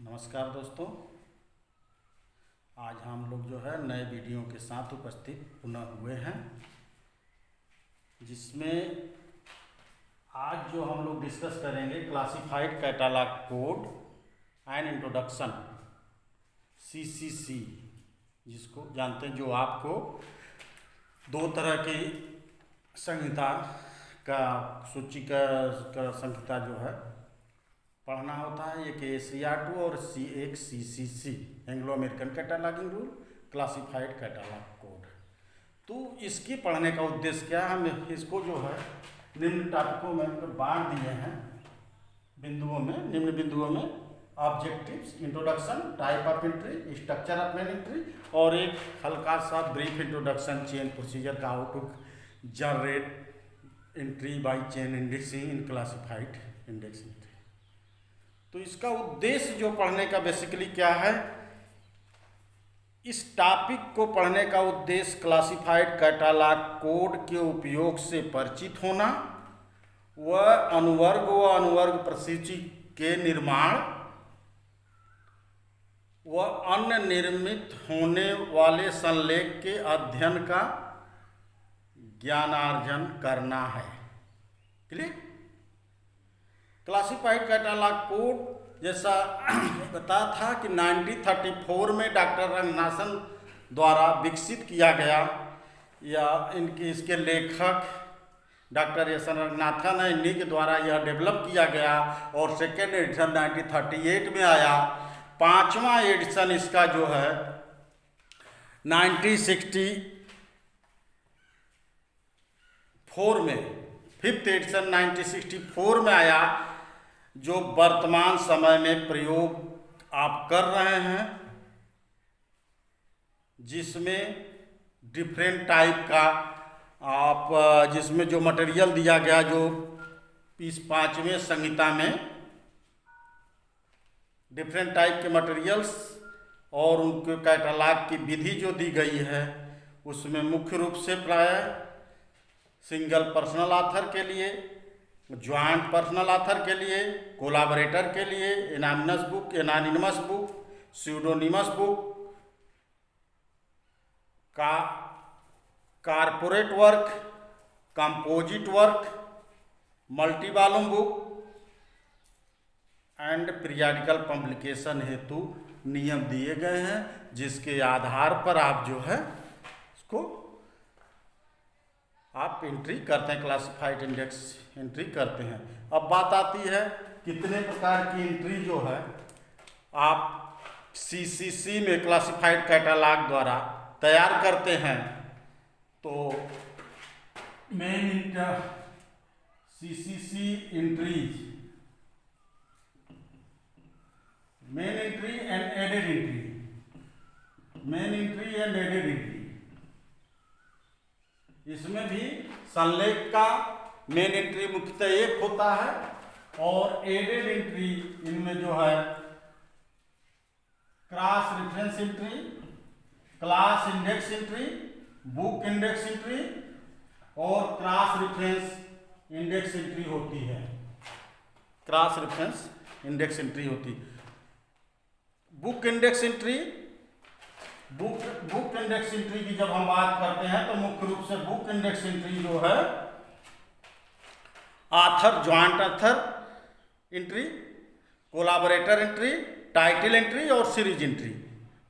नमस्कार दोस्तों, आज हम लोग जो है नए वीडियो के साथ उपस्थित पुनः हुए हैं, जिसमें आज जो हम लोग डिस्कस करेंगे classified catalogue code and introduction CCC, जिसको जानते हैं, जो आपको दो तरह की संहिता का सूची का संहिता जो है पढ़ना होता है। एक ACR2 और एक CCC, Anglo American cataloguing rule, classified catalogue code. तो इसकी पढ़ने का उद्देश्य क्या है, हम इसको जो है निम्न टॉपिकों में बांट दिए हैं निम्न बिंदुओं में: objectives, introduction, type of entry, structure of main entry, और एक हल्का सा ब्रीफ इंट्रोडक्शन चेन प्रोसीजर का, how to generate entry by chain indexing in classified indexing. तो इसका उद्देश्य जो पढ़ने का बेसिकली क्या है, इस टॉपिक को पढ़ने का उद्देश्य क्लासिफाइड कैटालॉग कोड के उपयोग से परिचित होना, व अनुवर्ग प्रसूची के निर्माण व अन्य निर्मित होने वाले संलेख के अध्ययन का ज्ञानार्जन करना है। क्लियर? क्लासिफाइड कैटालॉग कोड जैसा बताया था कि 1934 में डॉक्टर रंगनाथन द्वारा विकसित किया गया, या इसके लेखक डॉक्टर एस रंगनाथन है, इन्हीं के द्वारा यह डेवलप किया गया, और सेकेंड एडिशन 1938 में आया। पांचवा एडिशन इसका जो है 1964 में, फिफ्थ एडिशन 1964 में आया, जो वर्तमान समय में प्रयोग आप कर रहे हैं, जिसमें डिफरेंट टाइप का जिसमें जो मटेरियल दिया गया, जो इस पांचवें संहिता में डिफरेंट टाइप के मटेरियल्स और उनके कैटालॉग की विधि जो दी गई है, उसमें मुख्य रूप से प्रायः सिंगल पर्सनल ऑथर के लिए, ज्वाइंट पर्सनल ऑथर के लिए, कोलाबरेटर के लिए, anonymous book, pseudonymous book, corporate work, composite work, multi volume book and periodical publication हेतु नियम दिए गए हैं, जिसके आधार पर आप जो है इसको आप एंट्री करते हैं, क्लासिफाइड इंडेक्स एंट्री करते हैं। अब बात आती है कितने प्रकार की एंट्री जो है आप CCC में क्लासिफाइड कैटालॉग द्वारा तैयार करते हैं। तो main CCC entries, main entry and added entry, main entry and added entry, इसमें भी संलेख का मेन एंट्री मुख्यतः एक होता है, और एडेड एंट्री इनमें जो है cross reference entry, class index entry, book index entry और क्रॉस रेफरेंस इंडेक्स एंट्री होती है। क्रॉस रेफरेंस इंडेक्स एंट्री होती है। Book index entry, book index entry की जब हम बात करते हैं, तो मुख्य रूप से बुक इंडेक्स एंट्री जो है author, joint author entry, collaborator entry, title entry और series entry.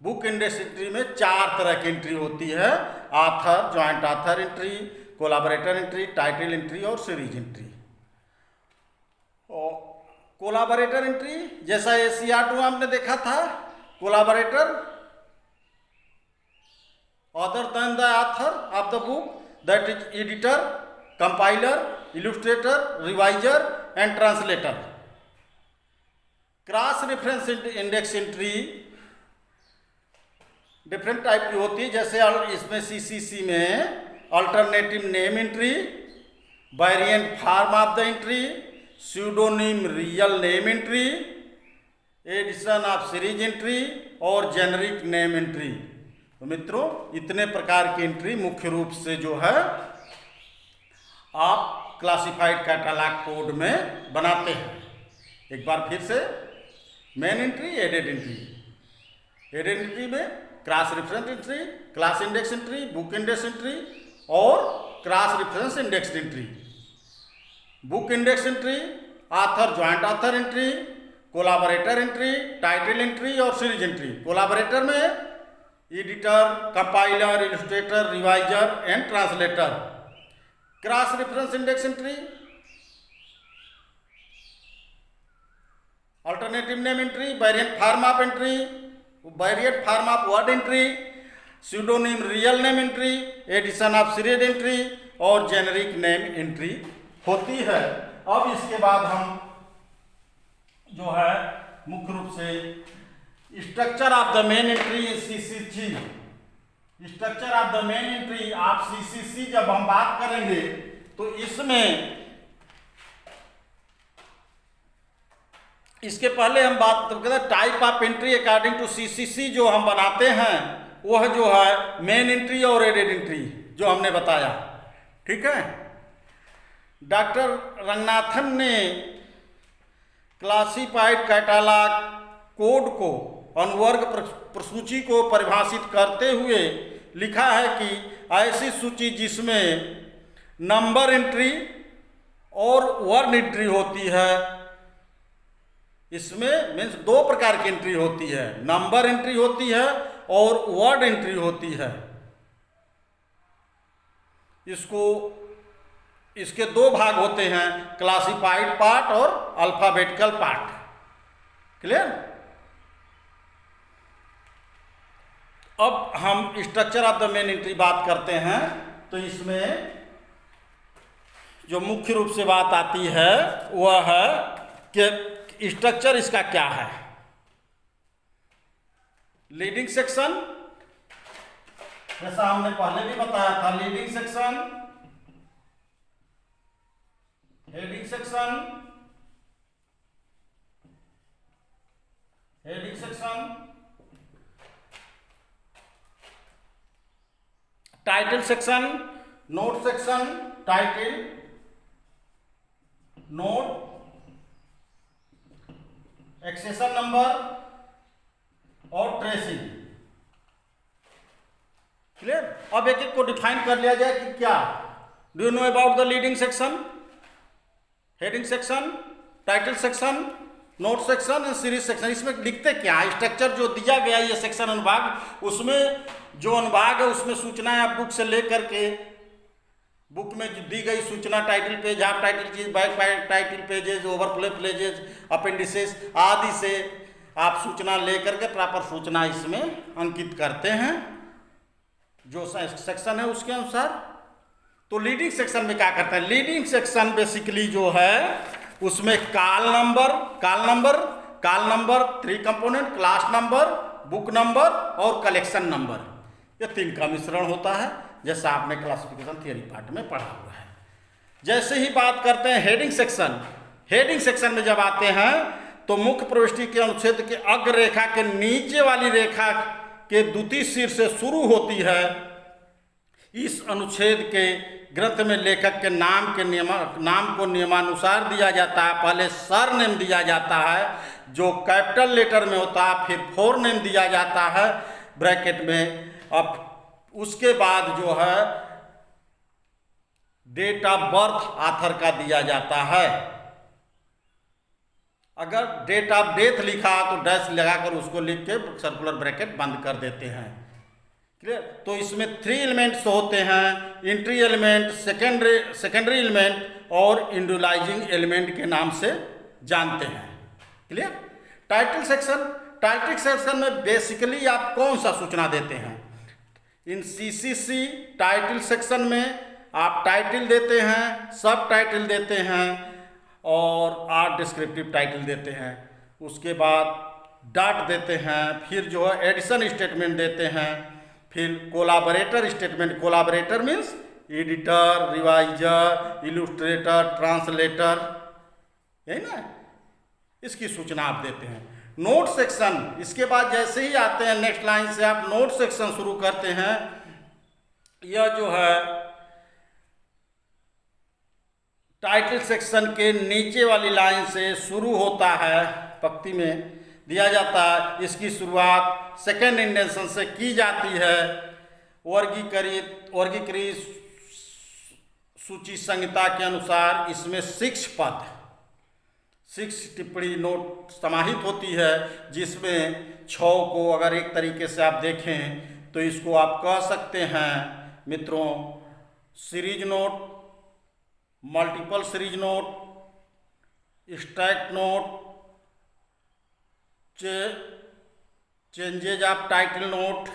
Book index entry में चार तरह की एंट्री होती है: author, joint author entry, collaborator entry, title entry और सीरीज एंट्री। और कोलाबरेटर एंट्री जैसा ACR2 आपने देखा था, collaborator other than the author of the book, that is editor, compiler, illustrator, reviser and translator. Cross reference index entry different type की होती है, जैसे इसमें CCC में alternative name entry, variant form of the entry, pseudonym real name entry, edition of series entry और generic name entry. तो मित्रों, इतने प्रकार की एंट्री मुख्य रूप से जो है आप क्लासिफाइड कैटालॉग कोड में बनाते हैं। एक बार फिर से main entry, added entry. Added entry में cross reference entry, class index entry, book index entry और cross reference index entry. Book index entry, author joint author entry, collaborator entry, title entry और सीरीज एंट्री। कोलाबोरेटर में editor, compiler, illustrator, reviser and translator. Cross reference index entry, alternative name entry, variant form of entry, variant form of word entry, pseudonym real name entry, edition of serial entry और generic name entry होती है। अब इसके बाद हम जो है मुख्य रूप से structure of the main entry CCC, structure of the main entry of CCC जब हम बात करेंगे तो इसके पहले हम बात करते हैं type of entry according to CCC जो हम बनाते हैं वह जो है मेन एंट्री और एडेड एंट्री जो हमने बताया। ठीक है, डॉक्टर रंगनाथन ने क्लासिफाइड कैटालॉग कोड को अनुवर्ग प्रसूची को परिभाषित करते हुए लिखा है कि ऐसी सूची जिसमें नंबर एंट्री और वर्ण एंट्री होती है, इसमें मीन्स दो प्रकार की एंट्री होती है, नंबर एंट्री होती है और वर्ड एंट्री होती है। इसके दो भाग होते हैं, क्लासिफाइड पार्ट और अल्फाबेटिकल पार्ट। क्लियर? अब हम structure of the main entry बात करते हैं तो इसमें जो मुख्य रूप से बात आती है वह है कि स्ट्रक्चर इसका क्या है। लीडिंग सेक्शन, जैसा हमने पहले भी बताया था, leading section, heading section, heading section, title section, note section, title, note, accession number और ट्रेसिंग। क्लियर? अब एक एक को डिफाइन कर लिया जाए कि क्या। Do you know about the leading section, heading section, title section, note section and series section? इसमें लिखते क्या है? स्ट्रक्चर जो दिया गया ये सेक्शन अनुभाग, उसमें जो अनुभाग है उसमें सूचनाएं आप बुक से लेकर के, बुक में दी गई सूचना, टाइटल पेज, हाफ टाइटल चीज, back title pages, overflow pages, appendices आदि से आप सूचना लेकर के प्रॉपर सूचना इसमें अंकित करते हैं जो सेक्शन है उसके अनुसार। तो लीडिंग सेक्शन में क्या करते हैं? लीडिंग सेक्शन बेसिकली जो है उसमें call number 3 component, class number, book number और कलेक्शन नंबर, ये 3 का मिश्रण होता है, जैसा आपने क्लासिफिकेशन थियरी पार्ट में पढ़ा हुआ है। जैसे ही बात करते हैं हेडिंग सेक्शन, हेडिंग सेक्शन में जब आते हैं तो मुख्य प्रविष्टि के अनुच्छेद के अग्र रेखा के नीचे वाली रेखा के द्वितीय सिर से शुरू होती है। इस अनुच्छेद के ग्रंथ में लेखक के नाम को नियमानुसार दिया जाता है। पहले सर नेम दिया जाता है जो कैपिटल लेटर में होता है, फिर फोर नेम दिया जाता है ब्रैकेट में। अब उसके बाद जो है डेट ऑफ बर्थ ऑथर का दिया जाता है। अगर डेट ऑफ डेथ लिखा तो डैश लगाकर उसको लिख के सर्कुलर ब्रैकेट बंद कर देते हैं। क्लियर? तो इसमें 3 एलिमेंट्स होते हैं, एंट्री एलिमेंट, सेकेंडरी एलिमेंट और इंडिविजुअलाइजिंग एलिमेंट के नाम से जानते हैं। क्लियर? टाइटल सेक्शन में बेसिकली आप कौन सा सूचना देते हैं? इन सीसीसी टाइटल सेक्शन में आप टाइटल देते हैं, सब टाइटल देते हैं और आर्ट डिस्क्रिप्टिव टाइटल देते हैं। उसके बाद डॉट देते हैं, फिर जो है एडिशन स्टेटमेंट देते हैं, फिर collaborator statement. Collaborator means editor, reviser, illustrator, translator, यही ना, इसकी सूचना आप देते हैं। नोट सेक्शन, इसके बाद जैसे ही आते हैं नेक्स्ट लाइन से आप नोट सेक्शन शुरू करते हैं। यह जो है टाइटल सेक्शन के नीचे वाली लाइन से शुरू होता है पंक्ति में, दिया जाता है। इसकी शुरुआत सेकेंड इंडेंशन से की जाती है। वर्गीकृत सूची संहिता के अनुसार इसमें 6 टिप्पणी नोट समाहित होती है, जिसमें 6 को अगर एक तरीके से आप देखें तो इसको आप कह सकते हैं मित्रों series note, multiple series note, स्ट्रैक्ट note, changes of title note,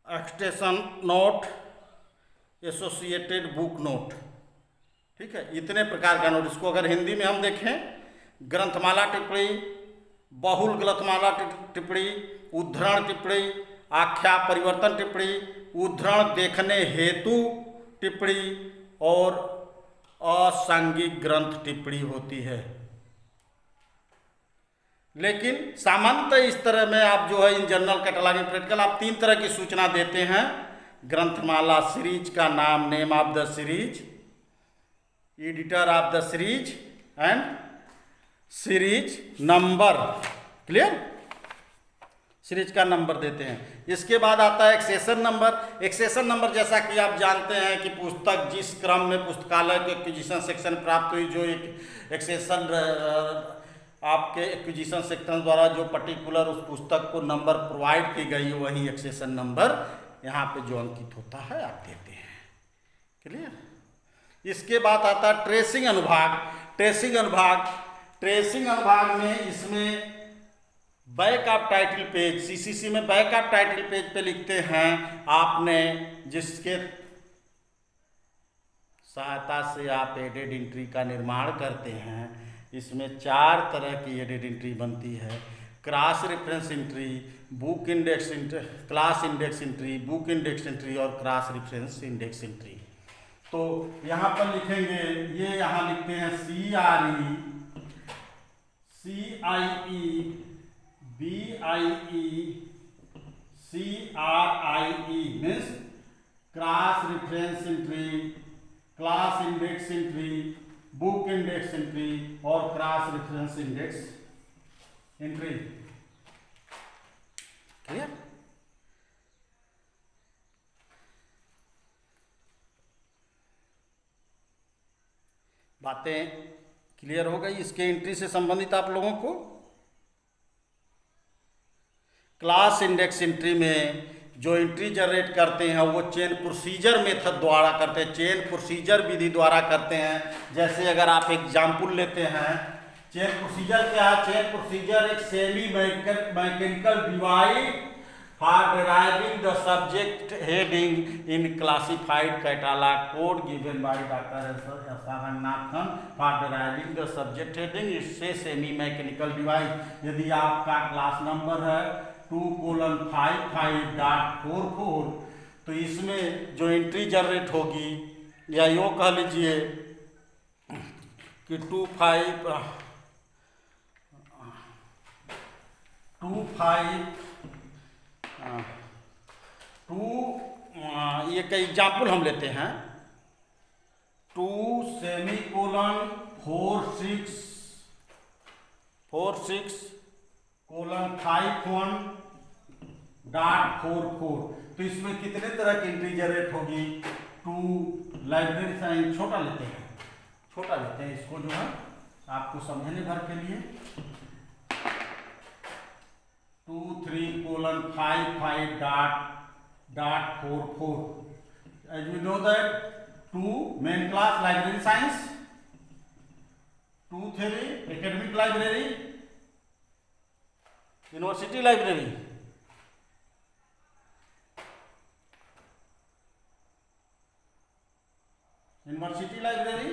extension note, associated book note. ठीक है, इतने प्रकार का नोट। इसको अगर हिंदी में हम देखें, ग्रंथमाला टिप्पणी, बहुल ग्रंथमाला टिप्पणी, उद्धरण टिप्पणी, आख्या परिवर्तन टिप्पणी, उद्धरण देखने हेतु टिप्पणी और असांगिक ग्रंथ टिप्पणी होती है। लेकिन सामान्यतः इस तरह में आप जो है इन जनरल कैटलॉगिंग प्रैक्टिकल आप 3 तरह की सूचना देते हैं। ग्रंथमाला सीरीज का नाम, name of the series, editor of the series and series number. Clear? Series का नंबर देते हैं। इसके बाद आता है एक्सेशन नंबर। एक्सेशन नंबर जैसा कि आप जानते हैं कि पुस्तक जिस क्रम में पुस्तकालय के एक्विजिशन सेक्शन प्राप्त हुई, जो एक एक्सेशन आपके एक्विजिशन सेक्शन द्वारा जो पर्टिकुलर उस पुस्तक को नंबर प्रोवाइड की गई, वही एक्सेशन नंबर यहाँ पे जो अंकित होता है आप देते हैं। क्लियर? इसके बाद आता है ट्रेसिंग अनुभाग। ट्रेसिंग अनुभाग में इसमें back of title page, CCC में बैक ऑफ टाइटल पेज पे लिखते हैं आपने जिसके सहायता से आप एडेड एंट्री का निर्माण करते हैं। इसमें 4 तरह की एडेड एंट्री बनती है। Cross reference entry, book index entry, class index entry, book index entry और क्रॉस रेफरेंस इंडेक्स एंट्री। तो यहाँ पर लिखेंगे, ये यहाँ लिखते हैं CIE, BIE, CRIE means cross reference entry, class index entry, book index entry और cross reference index entry. Clear? बातें क्लियर हो गई इसके एंट्री से संबंधित आप लोगों को? क्लास इंडेक्स एंट्री में जो एंट्री जनरेट करते हैं वो चेन प्रोसीजर मेथड द्वारा करते हैं, चेन प्रोसीजर विधि द्वारा करते हैं। जैसे अगर आप एग्जाम्पल लेते हैं, चेन प्रोसीजर क्या है? चेन प्रोसीजर एक semi mechanical device for deriving the subject heading in classified catalogue code given by doctor S Ranganathan for deriving the subject heading. इससे सेमी मैकेनिकल डिवाइस, यदि आपका क्लास नंबर है 2:55.44, तो इसमें जो एंट्री जनरेट होगी, या यो कह लीजिए कि 2 का एग्जाम्पल हम लेते हैं 2:46:51.44। तो इसमें कितने तरह की एंट्री जनरेट होगी? 2 लाइब्रेरी साइंस छोटा लेते हैं इसको जो है आपको समझने भर के लिए 23:55.44। As we know that 2 main class library science, 2 theory academic library, university library, university library,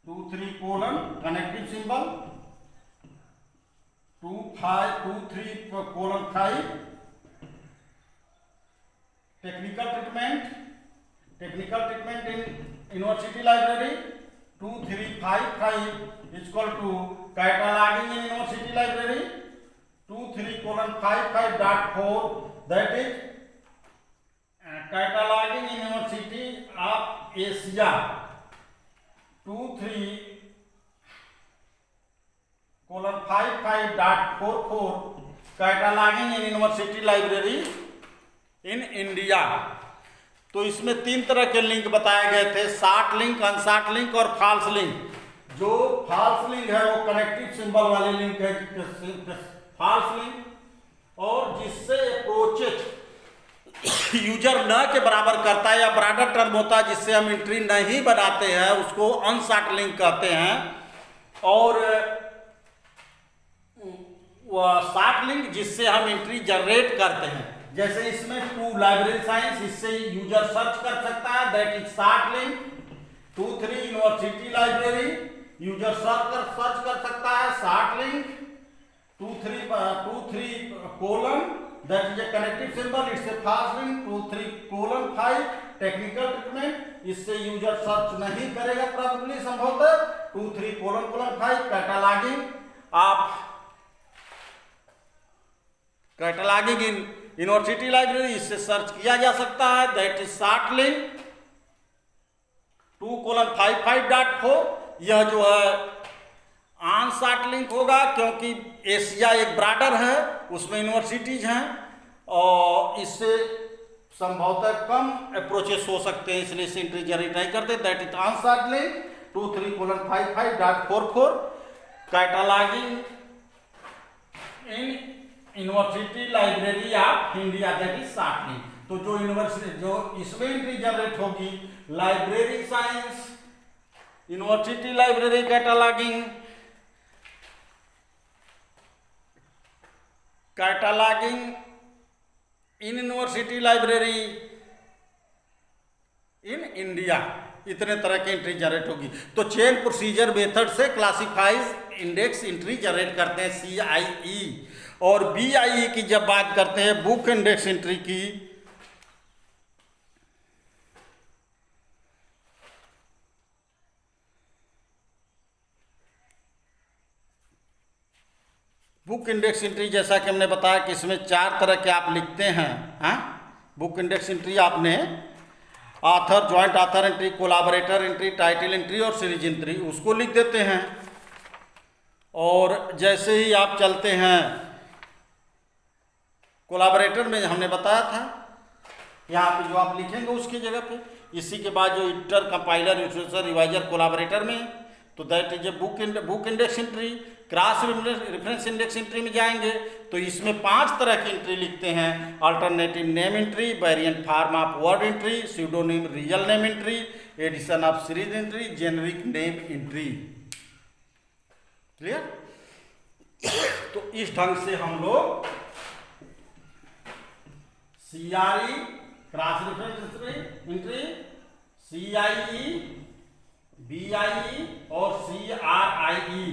2-3 colon connective symbol, 2-3:5 technical treatment in university library, 2-3:5 is equal to cataloging in university library, 2-3:55.4 that is cataloging Asia 23:55.44 cataloguing in university library in India. तो इसमें 3 तरह के link बताए गए थे, short link, unshort link और false link. जो false link है वो कनेक्टिव सिंबल वाले लिंक है, फॉल्स लिंक, और जिससे अप्रोचेज यूजर न के बराबर करता है या ब्रॉडर टर्म होता है जिससे हम एंट्री नहीं बनाते हैं उसको अनशॉर्ट लिंक कहते हैं। और शॉर्ट लिंक जिससे हम एंट्री जनरेट करते हैं, जैसे इसमें टू लाइब्रेरी साइंस, इससे यूजर सर्च कर सकता है, that is short link. 23 university library user search कर सकता है, short link. 23 colon, that is a connective symbol, it's a false link. 23:5 technical treatment, इससे यूजर सर्च नहीं करेगा प्रोबेबली, संभवतः। 23:5 कैटालॉगिंग, आप कैटालॉगिंग इन यूनिवर्सिटी लाइब्रेरी, इससे सर्च किया जा सकता है, दैट इज शॉर्ट लिंक। 2:55.4 यह जो है अनशॉर्ट लिंक होगा, क्योंकि एशिया एक ब्रॉडर है, उसमें यूनिवर्सिटीज हैं और इससे संभवतः कम अप्रोचेस हो सकते हैं, इसलिए इसे एंट्री जनरेट नहीं करते, that is unshort link. 23:55.44 cataloguing in university library of India, that is short link. तो जो यूनिवर्सिटी जो इसमें एंट्री जनरेट होगी, library science university library cataloguing in university library in India, इतने तरह की एंट्री जनरेट होगी। तो चेन प्रोसीजर मेथड से क्लासिफाइज इंडेक्स एंट्री जनरेट करते हैं, CIE। और BIE की जब बात करते हैं, बुक इंडेक्स एंट्री की, बुक इंडेक्स एंट्री जैसा कि हमने बताया कि इसमें 4 तरह के आप लिखते हैं। हाँ, बुक इंडेक्स एंट्री आपने author, joint author entry, collaborator entry, title entry और सीरीज एंट्री, उसको लिख देते हैं। और जैसे ही आप चलते हैं कोलाबरेटर में, हमने बताया था यहाँ पे जो आप लिखेंगे उसकी जगह पे, इसी के बाद जो एडिटर, कंपाइलर, यूजर, रिवाइजर कोलाबरेटर में, तो that is a book index entry. Cross reference index entry में जाएंगे तो इसमें 5 तरह की एंट्री लिखते हैं, alternative name entry, variant form of word entry, pseudonym real name entry, edition of series entry, generic name entry. Clear? तो इस ढंग से हम लोग CRE cross reference entry, CIE, BIE और CRIE,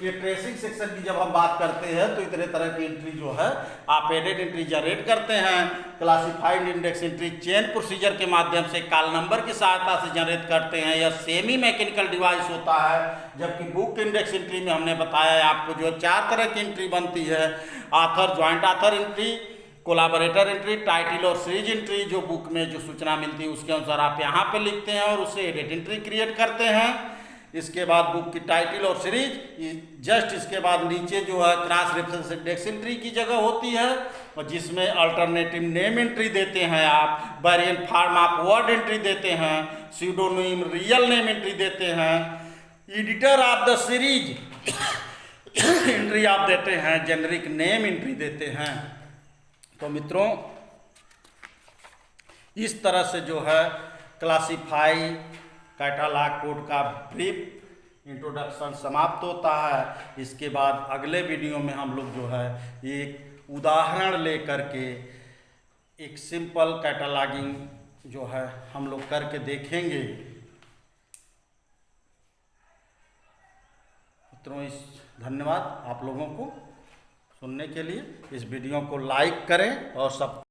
ये ट्रेसिंग सेक्शन की जब हम बात करते हैं तो इतने तरह की एंट्री जो है आप एडेड एंट्री जनरेट करते हैं। Classified index entry chain procedure के माध्यम से कॉल नंबर की सहायता से जनरेट करते हैं, यह सेमी मैकेनिकल डिवाइस होता है। जबकि बुक इंडेक्स एंट्री में हमने बताया आपको जो 4 तरह की एंट्री बनती है, author, joint author entry, collaborator entry, title और सीरीज एंट्री। जो बुक में जो सूचना मिलती है उसके अनुसार आप यहाँ पे लिखते हैं और उससे एडिट एंट्री क्रिएट करते हैं। इसके बाद बुक की टाइटल और सीरीज, जस्ट इसके बाद नीचे जो है क्रॉस रेफरेंस इंडेक्स एंट्री की जगह होती है, और जिसमें अल्टरनेटिव नेम एंट्री देते हैं आप, variant form of word entry देते हैं, स्यूडोनिम रियल नेम एंट्री देते हैं, editor of the series entry आप देते हैं, जेनरिक नेम एंट्री देते हैं। तो मित्रों, इस तरह से जो है क्लासीफाई कैटालॉग कोड का ब्रीफ इंट्रोडक्शन समाप्त होता है। इसके बाद अगले वीडियो में हम लोग जो है एक उदाहरण लेकर के एक सिंपल कैटालॉगिंग जो है हम लोग करके देखेंगे। मित्रों, धन्यवाद आप लोगों को सुनने के लिए। इस वीडियो को लाइक करें और सब